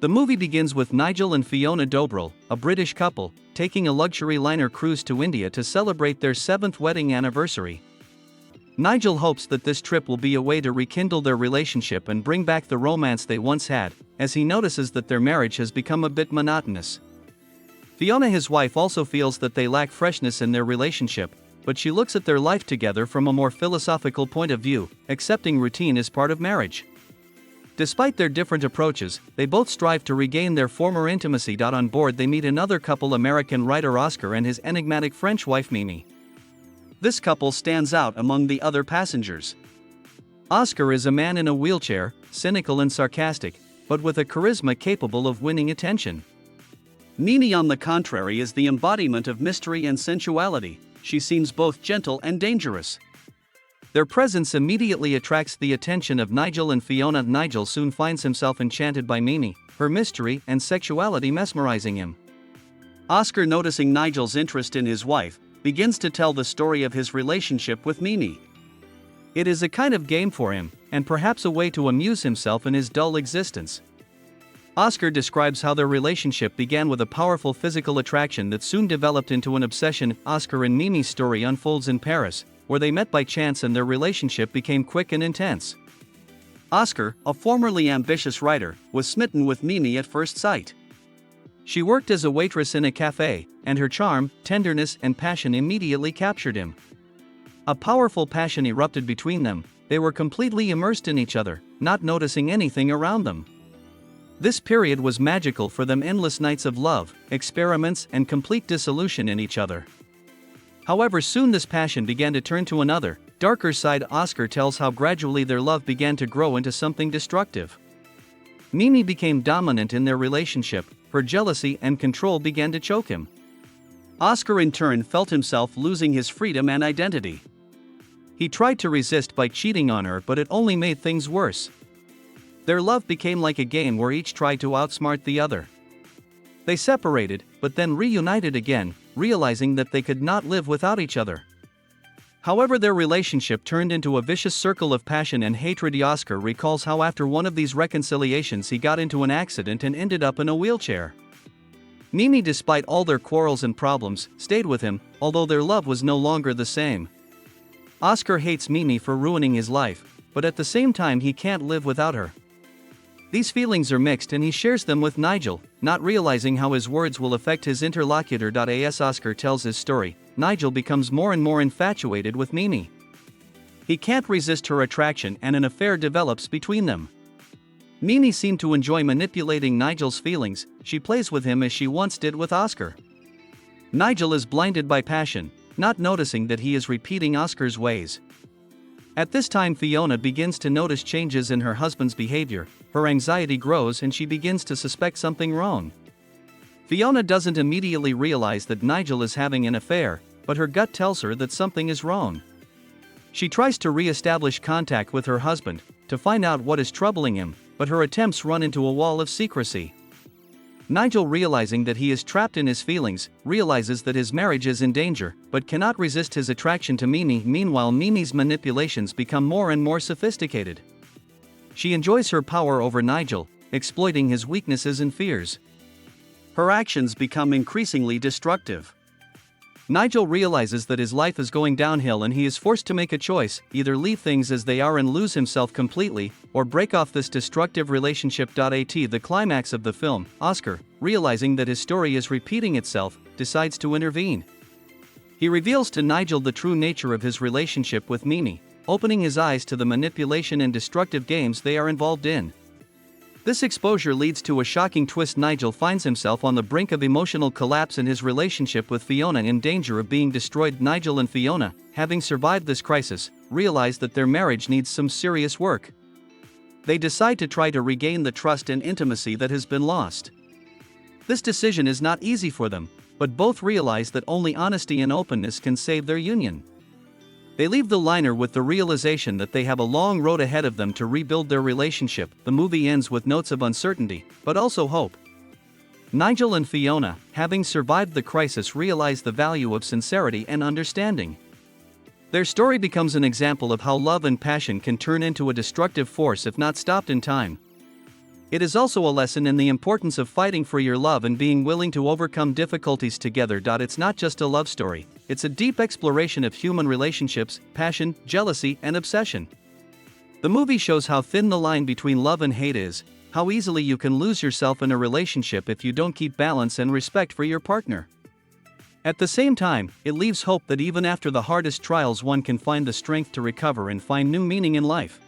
The movie begins with Nigel and Fiona Dobrell, a British couple, taking a luxury liner cruise to India to celebrate their 7th wedding anniversary. Nigel hopes that this trip will be a way to rekindle their relationship and bring back the romance they once had, as he notices that their marriage has become a bit monotonous. Fiona, his wife, also feels that they lack freshness in their relationship, but she looks at their life together from a more philosophical point of view, accepting routine as part of marriage. Despite their different approaches, they both strive to regain their former intimacy. On board, they meet another couple, American writer Oscar and his enigmatic French wife Mimi. This couple stands out among the other passengers. Oscar is a man in a wheelchair, cynical and sarcastic, but with a charisma capable of winning attention. Mimi, on the contrary, is the embodiment of mystery and sensuality. She seems both gentle and dangerous. Their presence immediately attracts the attention of Nigel and Fiona. Nigel soon finds himself enchanted by Mimi, her mystery and sexuality mesmerizing him. Oscar, noticing Nigel's interest in his wife, begins to tell the story of his relationship with Mimi. It is a kind of game for him, and perhaps a way to amuse himself in his dull existence. Oscar describes how their relationship began with a powerful physical attraction that soon developed into an obsession. Oscar and Mimi's story unfolds in Paris, where they met by chance and their relationship became quick and intense. Oscar, a formerly ambitious writer, was smitten with Mimi at first sight. She worked as a waitress in a cafe, and her charm, tenderness, and passion immediately captured him. A powerful passion erupted between them. They were completely immersed in each other, not noticing anything around them. This period was magical for them, endless nights of love, experiments, and complete dissolution in each other. However, soon this passion began to turn to another, darker side. Oscar tells how gradually their love began to grow into something destructive. Mimi became dominant in their relationship, her jealousy and control began to choke him. Oscar in turn felt himself losing his freedom and identity. He tried to resist by cheating on her, but it only made things worse. Their love became like a game where each tried to outsmart the other. They separated, but then reunited again, realizing that they could not live without each other. However, their relationship turned into a vicious circle of passion and hatred. Oscar recalls how after one of these reconciliations he got into an accident and ended up in a wheelchair. Mimi, despite all their quarrels and problems, stayed with him, although their love was no longer the same. Oscar hates Mimi for ruining his life, but at the same time he can't live without her. These feelings are mixed and he shares them with Nigel, not realizing how his words will affect his interlocutor. As Oscar tells his story, Nigel becomes more and more infatuated with Mimi. He can't resist her attraction and an affair develops between them. Mimi seemed to enjoy manipulating Nigel's feelings. She plays with him as she once did with Oscar. Nigel is blinded by passion, not noticing that he is repeating Oscar's ways. At this time, Fiona begins to notice changes in her husband's behavior. Her anxiety grows and she begins to suspect something wrong. Fiona doesn't immediately realize that Nigel is having an affair, but her gut tells her that something is wrong. She tries to re-establish contact with her husband, to find out what is troubling him, but her attempts run into a wall of secrecy. Nigel, realizing that he is trapped in his feelings, realizes that his marriage is in danger, but cannot resist his attraction to Mimi. Meanwhile, Mimi's manipulations become more and more sophisticated. She enjoys her power over Nigel, exploiting his weaknesses and fears. Her actions become increasingly destructive. Nigel realizes that his life is going downhill and he is forced to make a choice: either leave things as they are and lose himself completely, or break off this destructive relationship. At the climax of the film, Oscar, realizing that his story is repeating itself, decides to intervene. He reveals to Nigel the true nature of his relationship with Mimi, opening his eyes to the manipulation and destructive games they are involved in. This exposure leads to a shocking twist. Nigel finds himself on the brink of emotional collapse in his relationship with Fiona, in danger of being destroyed. Nigel and Fiona, having survived this crisis, realize that their marriage needs some serious work. They decide to try to regain the trust and intimacy that has been lost. This decision is not easy for them, but both realize that only honesty and openness can save their union. They leave the liner with the realization that they have a long road ahead of them to rebuild their relationship. The movie ends with notes of uncertainty, but also hope. Nigel and Fiona, having survived the crisis, realize the value of sincerity and understanding. Their story becomes an example of how love and passion can turn into a destructive force if not stopped in time. It is also a lesson in the importance of fighting for your love and being willing to overcome difficulties together. It's not just a love story, it's a deep exploration of human relationships, passion, jealousy, and obsession. The movie shows how thin the line between love and hate is, how easily you can lose yourself in a relationship if you don't keep balance and respect for your partner. At the same time, it leaves hope that even after the hardest trials, one can find the strength to recover and find new meaning in life.